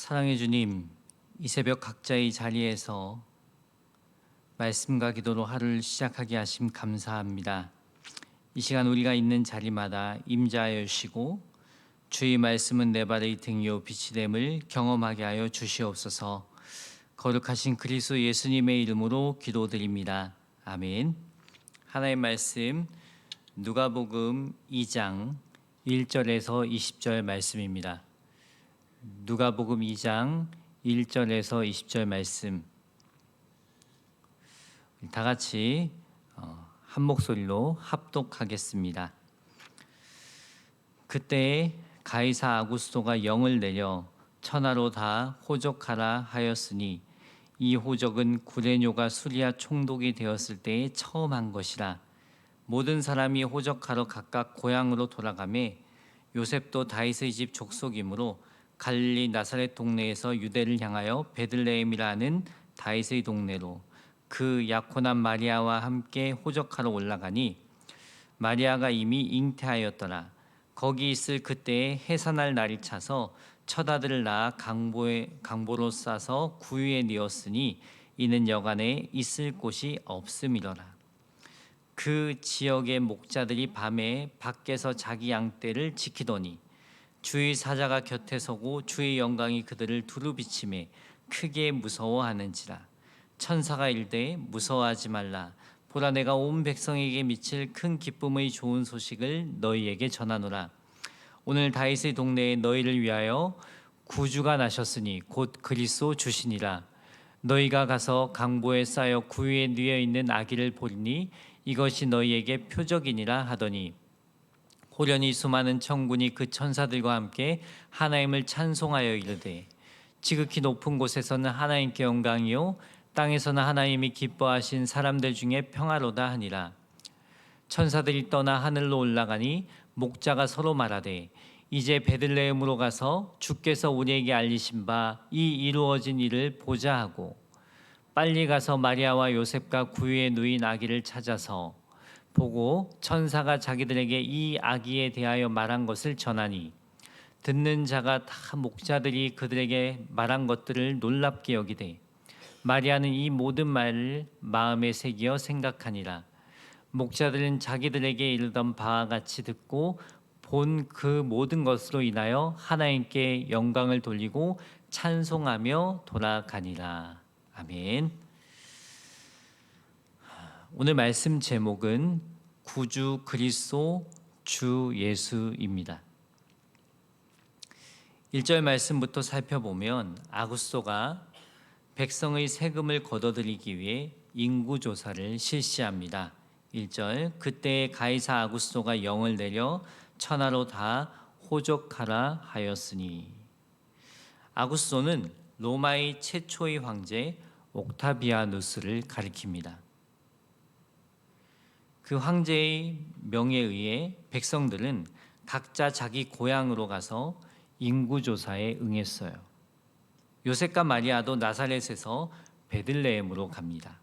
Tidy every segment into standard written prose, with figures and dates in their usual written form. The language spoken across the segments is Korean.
사랑해 주님, 이 새벽 각자의 자리에서 말씀과 기도로 하루를 시작하게 하심 감사합니다. 이 시간 우리가 있는 자리마다 임재하여 주시고 주의 말씀은 내 발의 등이요 빛이 됨을 경험하게 하여 주시옵소서. 거룩하신 그리스도 예수님의 이름으로 기도드립니다. 아멘. 하나님의 말씀 누가복음 2장 1절에서 20절 말씀입니다. 누가복음 2장 1절에서 20절 말씀 다 같이 한 목소리로 합독하겠습니다. 그때 가이사 아구스토가 영을 내려 천하로 다 호적하라 하였으니 이 호적은 구레뇨가 수리아 총독이 되었을 때에 처음 한 것이라. 모든 사람이 호적하러 각각 고향으로 돌아가매 요셉도 다윗의 집 족속이므로 갈릴리 나사렛 동네에서 유대를 향하여 베들레헴이라 하는 다윗의 동네로 그 약혼한 마리아와 함께 호적하러 올라가니 마리아가 이미 잉태하였더라. 거기 있을 그때에 해산할 날이 차서 첫 아들을 낳아 강보로 싸서 구유에 뉘었으니 이는 여간에 있을 곳이 없음이더라. 그 지역의 목자들이 밤에 밖에서 자기 양떼를 지키더니 주의 사자가 곁에 서고 주의 영광이 그들을 두루 비치매 크게 무서워하는지라. 천사가 이르되 무서워하지 말라. 보라, 내가 온 백성에게 미칠 큰 기쁨의 좋은 소식을 너희에게 전하노라. 오늘 다윗의 동네에 너희를 위하여 구주가 나셨으니 곧 그리스도 주시니라. 너희가 가서 강보에 쌓여 구유에 누워 있는 아기를 보리니 이것이 너희에게 표적이니라 하더니 호련히 수많은 천군이 그 천사들과 함께 하나님을 찬송하여 이르되 지극히 높은 곳에서는 하나님께 영광이요 땅에서는 하나님이 기뻐하신 사람들 중에 평화로다 하니라. 천사들이 떠나 하늘로 올라가니 목자가 서로 말하되 이제 베들레헴으로 가서 주께서 우리에게 알리신 바 이 이루어진 일을 보자 하고 빨리 가서 마리아와 요셉과 구유에 누인 아기를 찾아서 보고 천사가 자기들에게 이 아기에 대하여 말한 것을 전하니 듣는 자가 다 목자들이 그들에게 말한 것들을 놀랍게 여기되 마리아는 이 모든 말을 마음에 새기어 생각하니라. 목자들은 자기들에게 이르던 바와 같이 듣고 본 그 모든 것으로 인하여 하나님께 영광을 돌리고 찬송하며 돌아가니라. 아멘. 오늘 말씀 제목은 구주 그리스도 주 예수입니다. 1절 말씀부터 살펴보면 아구스토가 백성의 세금을 걷어들이기 위해 인구조사를 실시합니다. 1절 그때 가이사 아구스토가 영을 내려 천하로 다 호적하라 하였으니. 아구스토는 로마의 최초의 황제 옥타비아누스를 가리킵니다. 그 황제의 명에 의해 백성들은 각자 자기 고향으로 가서 인구조사에 응했어요. 요셉과 마리아도 나사렛에서 베들레헴으로 갑니다.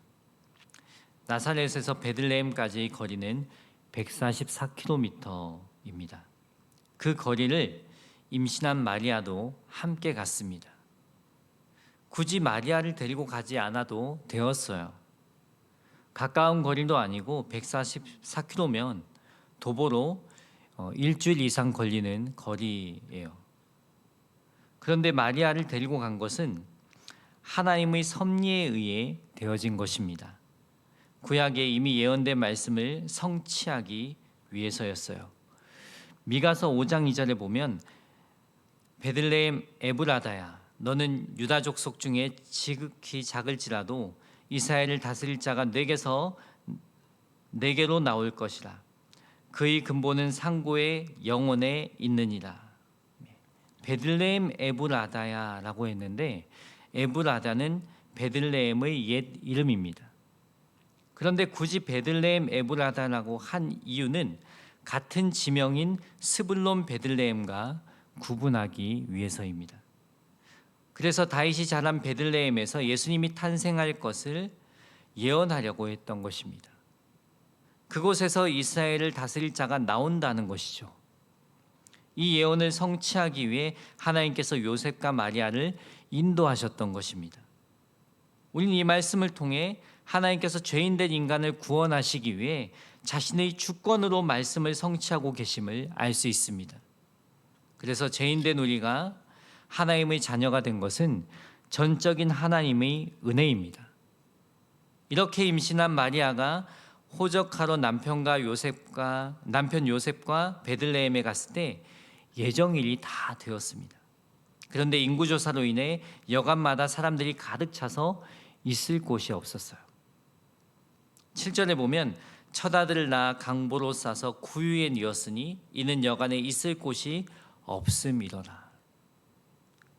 나사렛에서 베들레헴까지의 거리는 144km입니다. 그 거리를 임신한 마리아도 함께 갔습니다. 굳이 마리아를 데리고 가지 않아도 되었어요. 가까운 거리도 아니고 144km면 도보로 일주일 이상 걸리는 거리예요. 그런데 마리아를 데리고 간 것은 하나님의 섭리에 의해 되어진 것입니다. 구약에 이미 예언된 말씀을 성취하기 위해서였어요. 미가서 5장 2절에 보면 베들레헴 에브라다야, 너는 유다 족속 중에 지극히 작을지라도 이스라엘을 다스릴 자가 내게로 나올 것이라. 그의 근본은 상고의 영혼에 있느니라. 베들레헴 에브라다야라고 했는데 에브라다는 베들레헴의 옛 이름입니다. 그런데 굳이 베들레헴 에브라다라고 한 이유는 같은 지명인 스불론 베들레헴과 구분하기 위해서입니다. 그래서 다윗이 자란 베들레헴에서 예수님이 탄생할 것을 예언하려고 했던 것입니다. 그곳에서 이스라엘을 다스릴 자가 나온다는 것이죠. 이 예언을 성취하기 위해 하나님께서 요셉과 마리아를 인도하셨던 것입니다. 우리는 이 말씀을 통해 하나님께서 죄인된 인간을 구원하시기 위해 자신의 주권으로 말씀을 성취하고 계심을 알 수 있습니다. 그래서 죄인된 우리가 하나님의 자녀가 된 것은 전적인 하나님의 은혜입니다. 이렇게 임신한 마리아가 호적하러 남편 요셉과 베들레헴에 갔을 때 예정일이 다 되었습니다. 그런데 인구조사로 인해 여관마다 사람들이 가득 차서 있을 곳이 없었어요. 7절에 보면 첫 아들을 낳아 강보로 싸서 구유에 뉘었으니 이는 여관에 있을 곳이 없음이로라.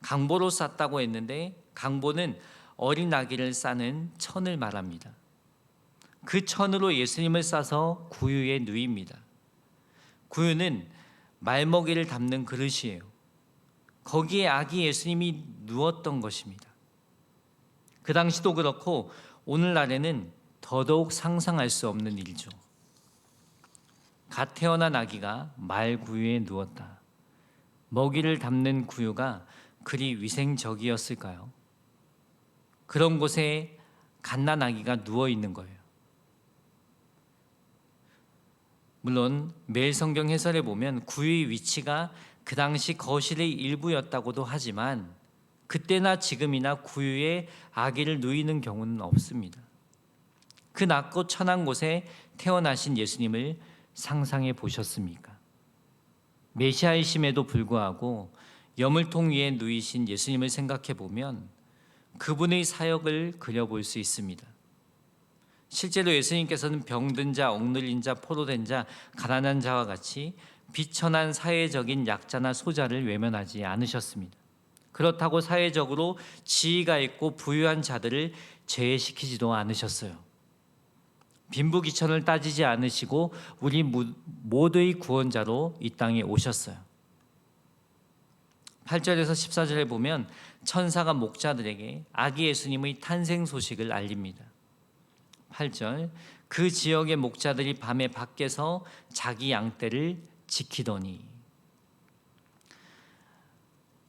강보로 쌌다고 했는데 강보는 어린 아기를 싸는 천을 말합니다. 그 천으로 예수님을 싸서 구유에 누입니다. 구유는 말먹이를 담는 그릇이에요. 거기에 아기 예수님이 누웠던 것입니다. 그 당시도 그렇고 오늘날에는 더더욱 상상할 수 없는 일이죠. 갓 태어난 아기가 말구유에 누웠다. 먹이를 담는 구유가 그리 위생적이었을까요? 그런 곳에 갓난 아기가 누워 있는 거예요. 물론 매일 성경 해설에 보면 구유의 위치가 그 당시 거실의 일부였다고도 하지만 그때나 지금이나 구유에 아기를 누이는 경우는 없습니다. 그 낮고 천한 곳에 태어나신 예수님을 상상해 보셨습니까? 메시아이심에도 불구하고 여물통 위에 누이신 예수님을 생각해 보면 그분의 사역을 그려볼 수 있습니다. 실제로 예수님께서는 병든 자, 억눌린 자, 포로된 자, 가난한 자와 같이 비천한 사회적인 약자나 소자를 외면하지 않으셨습니다. 그렇다고 사회적으로 지위가 있고 부유한 자들을 제외시키지도 않으셨어요. 빈부귀천을 따지지 않으시고 우리 모두의 구원자로 이 땅에 오셨어요. 8절에서 14절에 보면 천사가 목자들에게 아기 예수님의 탄생 소식을 알립니다. 8절, 그 지역의 목자들이 밤에 밖에서 자기 양떼를 지키더니.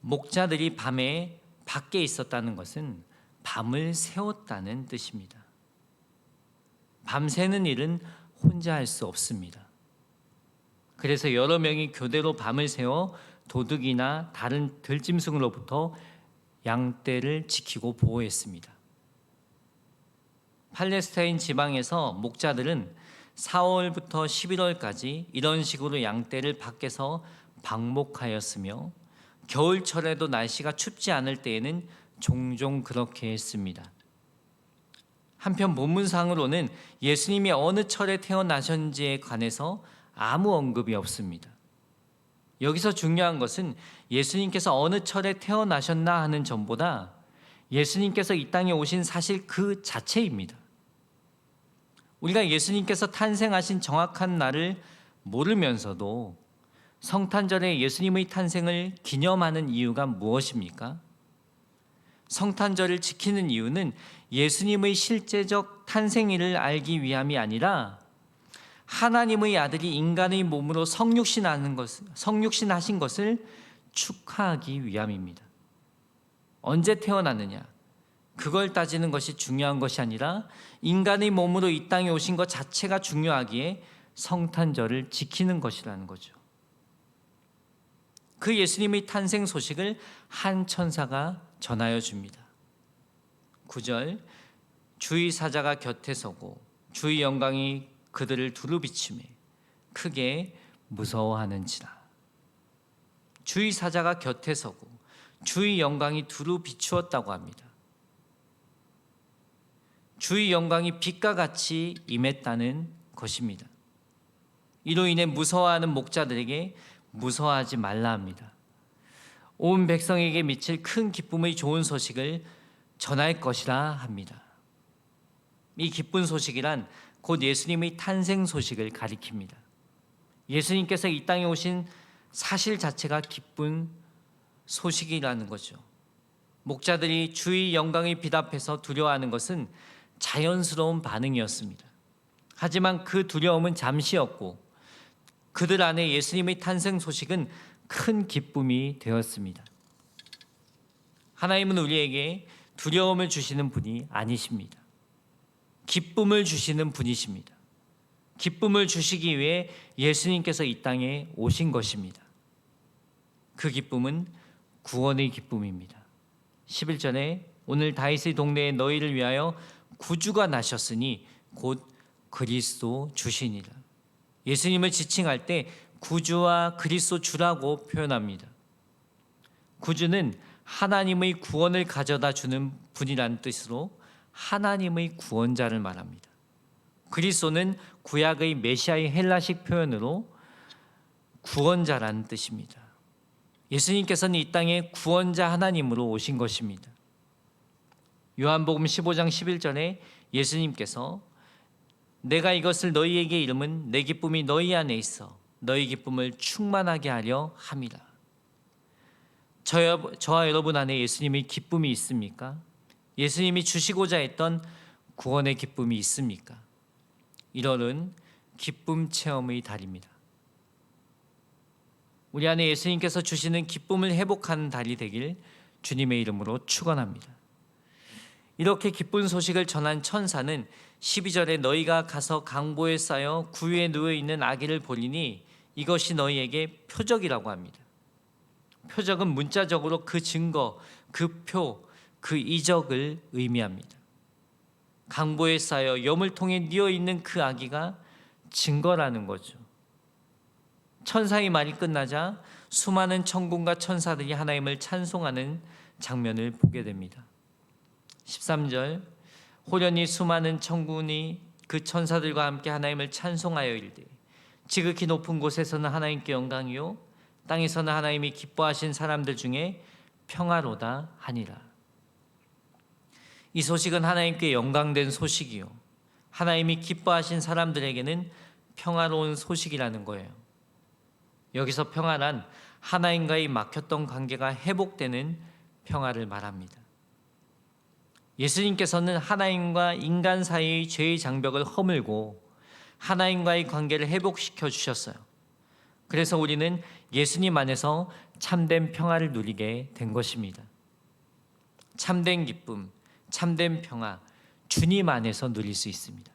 목자들이 밤에 밖에 있었다는 것은 밤을 새웠다는 뜻입니다. 밤새는 일은 혼자 할 수 없습니다. 그래서 여러 명이 교대로 밤을 새워 도둑이나 다른 들짐승으로부터 양떼를 지키고 보호했습니다. 팔레스타인 지방에서 목자들은 4월부터 11월까지 이런 식으로 양떼를 밖에서 방목하였으며 겨울철에도 날씨가 춥지 않을 때에는 종종 그렇게 했습니다. 한편 본문상으로는 예수님이 어느 철에 태어나셨는지에 관해서 아무 언급이 없습니다. 여기서 중요한 것은 예수님께서 어느 철에 태어나셨나 하는 점보다 예수님께서 이 땅에 오신 사실 그 자체입니다. 우리가 예수님께서 탄생하신 정확한 날을 모르면서도 성탄절에 예수님의 탄생을 기념하는 이유가 무엇입니까? 성탄절을 지키는 이유는 예수님의 실제적 탄생일을 알기 위함이 아니라 하나님의 아들이 인간의 몸으로 성육신하신 것을 축하하기 위함입니다. 언제 태어났느냐? 그걸 따지는 것이 중요한 것이 아니라 인간의 몸으로 이 땅에 오신 것 자체가 중요하기에 성탄절을 지키는 것이라는 거죠. 그 예수님의 탄생 소식을 한 천사가 전하여 줍니다. 9절, 주의 사자가 곁에 서고 주의 영광이 그들을 두루 비추매 크게 무서워하는지라. 주의 사자가 곁에 서고 주의 영광이 두루 비추었다고 합니다. 주의 영광이 빛과 같이 임했다는 것입니다. 이로 인해 무서워하는 목자들에게 무서워하지 말라 합니다. 온 백성에게 미칠 큰 기쁨의 좋은 소식을 전할 것이라 합니다. 이 기쁜 소식이란 곧 예수님의 탄생 소식을 가리킵니다. 예수님께서 이 땅에 오신 사실 자체가 기쁜 소식이라는 거죠. 목자들이 주의 영광의 빛 앞에서 두려워하는 것은 자연스러운 반응이었습니다. 하지만 그 두려움은 잠시였고 그들 안에 예수님의 탄생 소식은 큰 기쁨이 되었습니다. 하나님은 우리에게 두려움을 주시는 분이 아니십니다. 기쁨을 주시는 분이십니다. 기쁨을 주시기 위해 예수님께서 이 땅에 오신 것입니다. 그 기쁨은 구원의 기쁨입니다. 11절에 오늘 다윗의 동네에 너희를 위하여 구주가 나셨으니 곧 그리스도 주시니라. 예수님을 지칭할 때 구주와 그리스도 주라고 표현합니다. 구주는 하나님의 구원을 가져다 주는 분이라는 뜻으로 하나님의 구원자를 말합니다. 그리스도는 구약의 메시아의 헬라식 표현으로 구원자라는 뜻입니다. 예수님께서는 이 땅에 구원자 하나님으로 오신 것입니다. 요한복음 15장 11절에 예수님께서 내가 이것을 너희에게 이름은 내 기쁨이 너희 안에 있어 너희 기쁨을 충만하게 하려 함이라. 저와 여러분 안에 예수님의 기쁨이 있습니까? 예수님이 주시고자 했던 구원의 기쁨이 있습니까? 1월은 기쁨 체험의 달입니다. 우리 안에 예수님께서 주시는 기쁨을 회복하는 달이 되길 주님의 이름으로 축원합니다. 이렇게 기쁜 소식을 전한 천사는 12절에 너희가 가서 강보에 쌓여 구유에 누워있는 아기를 보리니 이것이 너희에게 표적이라고 합니다. 표적은 문자적으로 그 증거, 그 표, 그 이적을 의미합니다. 강보에 쌓여 염을통에 뉘어있는 그 아기가 증거라는 거죠. 천사의 말이 끝나자 수많은 천군과 천사들이 하나님을 찬송하는 장면을 보게 됩니다. 13절 호련히 수많은 천군이 그 천사들과 함께 하나님을 찬송하여 이르되 지극히 높은 곳에서는 하나님께 영광이요 땅에서는 하나님이 기뻐하신 사람들 중에 평화로다 하니라. 이 소식은 하나님께 영광된 소식이요 하나님이 기뻐하신 사람들에게는 평화로운 소식이라는 거예요. 여기서 평화란 하나님과의 막혔던 관계가 회복되는 평화를 말합니다. 예수님께서는 하나님과 인간 사이의 죄의 장벽을 허물고 하나님과의 관계를 회복시켜 주셨어요. 그래서 우리는 예수님 안에서 참된 평화를 누리게 된 것입니다. 참된 기쁨, 참된 평화, 주님 안에서 누릴 수 있습니다.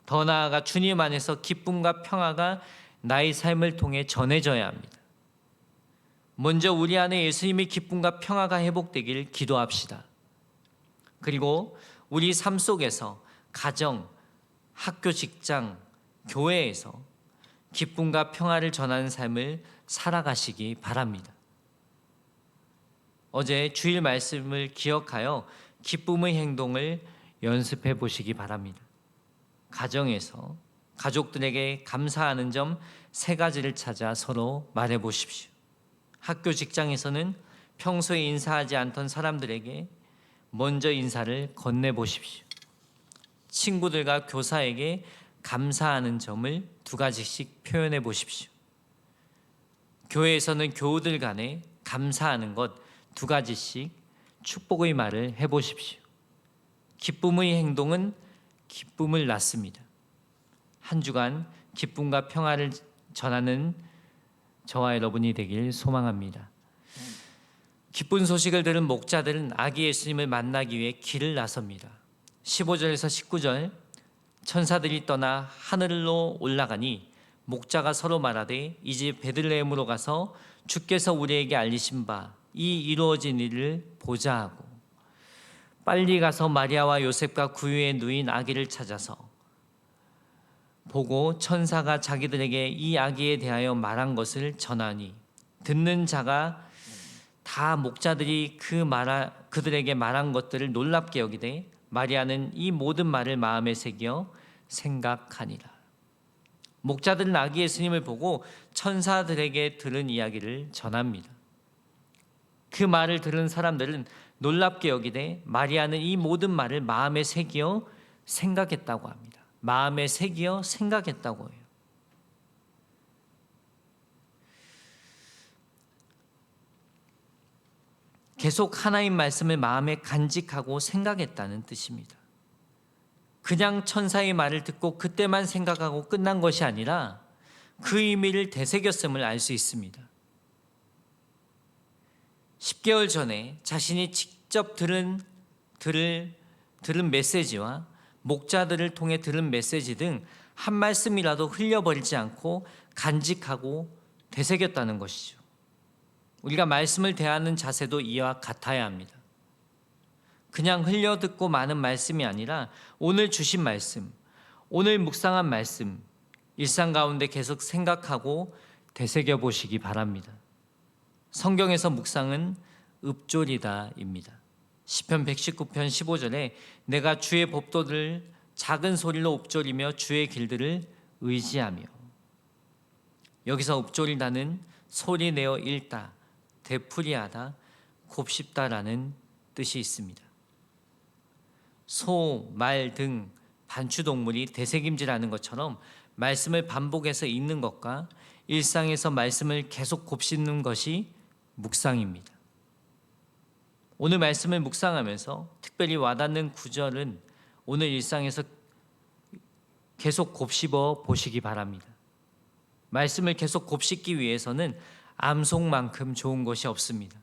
더 나아가 주님 안에서 기쁨과 평화가 나의 삶을 통해 전해져야 합니다. 먼저 우리 안에 예수님의 기쁨과 평화가 회복되길 기도합시다. 그리고 우리 삶 속에서 가정, 학교, 직장, 교회에서 기쁨과 평화를 전하는 삶을 살아가시기 바랍니다. 어제 주일 말씀을 기억하여 기쁨의 행동을 연습해 보시기 바랍니다. 가정에서 가족들에게 감사하는 점 3가지를 찾아 서로 말해 보십시오. 학교, 직장에서는 평소에 인사하지 않던 사람들에게 먼저 인사를 건네 보십시오. 친구들과 교사에게 감사하는 점을 2가지씩 표현해 보십시오. 교회에서는 교우들 간에 감사하는 것 2가지씩 축복의 말을 해 보십시오. 기쁨의 행동은 기쁨을 낳습니다. 한 주간 기쁨과 평화를 전하는 저와 여러분이 되길 소망합니다. 기쁜 소식을 들은 목자들은 아기 예수님을 만나기 위해 길을 나섭니다. 15절에서 19절 천사들이 떠나 하늘로 올라가니 목자가 서로 말하되 이제 베들레헴으로 가서 주께서 우리에게 알리신 바 이 이루어진 일을 보자 하고 빨리 가서 마리아와 요셉과 구유에 누인 아기를 찾아서 보고 천사가 자기들에게 이 아기에 대하여 말한 것을 전하니 듣는 자가 다 목자들이 그들에게 말한 것들을 놀랍게 여기되 마리아는 이 모든 말을 마음에 새겨 생각하니라. 목자들은 아기 예수님을 보고 천사들에게 들은 이야기를 전합니다. 그 말을 들은 사람들은 놀랍게 여기되 마리아는 이 모든 말을 마음에 새겨 생각했다고 합니다. 마음에 새겨 생각했다고 해요. 계속 하나님 말씀을 마음에 간직하고 생각했다는 뜻입니다. 그냥 천사의 말을 듣고 그때만 생각하고 끝난 것이 아니라 그 의미를 되새겼음을 알 수 있습니다. 6개월 전에 자신이 직접 들은 메시지와 목자들을 통해 들은 메시지 등 한 말씀이라도 흘려버리지 않고 간직하고 되새겼다는 것이죠. 우리가 말씀을 대하는 자세도 이와 같아야 합니다. 그냥 흘려듣고 마는 말씀이 아니라 오늘 주신 말씀, 오늘 묵상한 말씀, 일상 가운데 계속 생각하고 되새겨 보시기 바랍니다. 성경에서 묵상은 읍조리다입니다. 시편 119편 15절에 내가 주의 법도를 작은 소리로 읊조리며 주의 길들을 의지하며, 여기서 읊조리다는 소리내어 읽다, 되풀이하다, 곱씹다라는 뜻이 있습니다. 소, 말 등 반추동물이 되새김질하는 것처럼 말씀을 반복해서 읽는 것과 일상에서 말씀을 계속 곱씹는 것이 묵상입니다. 오늘 말씀을 묵상하면서 특별히 와닿는 구절은 오늘 일상에서 계속 곱씹어 보시기 바랍니다. 말씀을 계속 곱씹기 위해서는 암송만큼 좋은 것이 없습니다.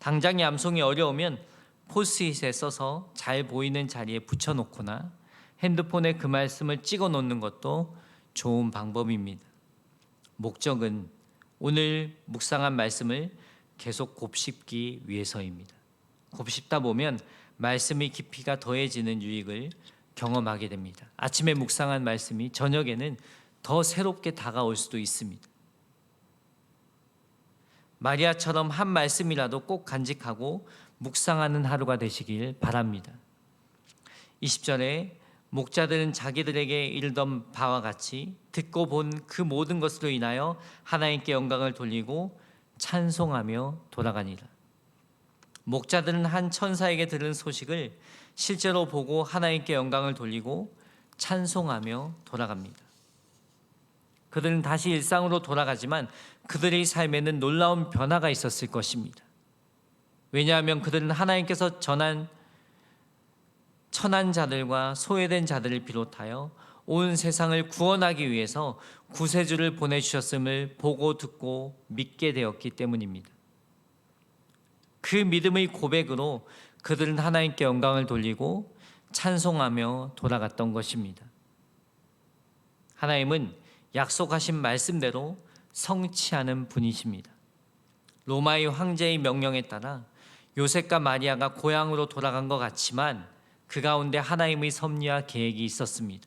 당장의 암송이 어려우면 포스트잇에 써서 잘 보이는 자리에 붙여놓거나 핸드폰에 그 말씀을 찍어 놓는 것도 좋은 방법입니다. 목적은 오늘 묵상한 말씀을 계속 곱씹기 위해서입니다. 곱씹다 보면 말씀의 깊이가 더해지는 유익을 경험하게 됩니다. 아침에 묵상한 말씀이 저녁에는 더 새롭게 다가올 수도 있습니다. 마리아처럼 한 말씀이라도 꼭 간직하고 묵상하는 하루가 되시길 바랍니다. 20절에 목자들은 자기들에게 이르던 바와 같이 듣고 본 그 모든 것으로 인하여 하나님께 영광을 돌리고 찬송하며 돌아가니라. 목자들은 한 천사에게 들은 소식을 실제로 보고 하나님께 영광을 돌리고 찬송하며 돌아갑니다. 그들은 다시 일상으로 돌아가지만 그들의 삶에는 놀라운 변화가 있었을 것입니다. 왜냐하면 그들은 하나님께서 천한 자들과 소외된 자들을 비롯하여 온 세상을 구원하기 위해서 구세주를 보내주셨음을 보고 듣고 믿게 되었기 때문입니다. 그 믿음의 고백으로 그들은 하나님께 영광을 돌리고 찬송하며 돌아갔던 것입니다. 하나님은 약속하신 말씀대로 성취하는 분이십니다. 로마의 황제의 명령에 따라 요셉과 마리아가 고향으로 돌아간 것 같지만 그 가운데 하나님의 섭리와 계획이 있었습니다.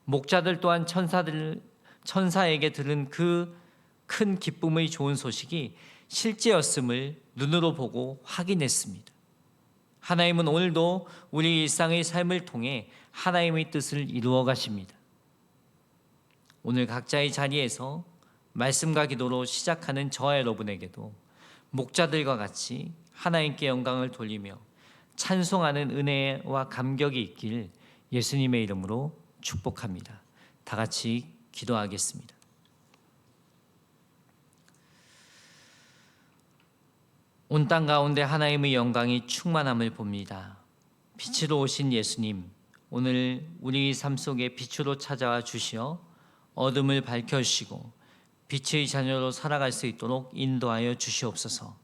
목자들 또한 천사에게 들은 그 큰 기쁨의 좋은 소식이 실제였음을 눈으로 보고 확인했습니다. 하나님은 오늘도 우리 일상의 삶을 통해 하나님의 뜻을 이루어 가십니다. 오늘 각자의 자리에서 말씀과 기도로 시작하는 저와 여러분에게도 목자들과 같이 하나님께 영광을 돌리며 찬송하는 은혜와 감격이 있길 예수님의 이름으로 축복합니다. 다 같이 기도하겠습니다. 온 땅 가운데 하나님의 영광이 충만함을 봅니다. 빛으로 오신 예수님, 오늘 우리 삶 속에 빛으로 찾아와 주시어 어둠을 밝혀주시고 빛의 자녀로 살아갈 수 있도록 인도하여 주시옵소서.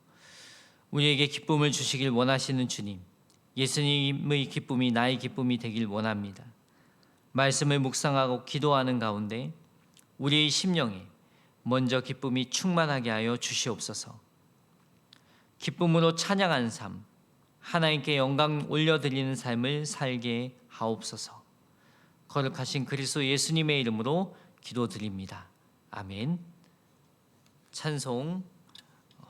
우리에게 기쁨을 주시길 원하시는 주님, 예수님의 기쁨이 나의 기쁨이 되길 원합니다. 말씀을 묵상하고 기도하는 가운데 우리의 심령에 먼저 기쁨이 충만하게 하여 주시옵소서. 기쁨으로 찬양하는 삶, 하나님께 영광 올려드리는 삶을 살게 하옵소서. 거룩하신 그리스도 예수님의 이름으로 기도드립니다. 아멘. 찬송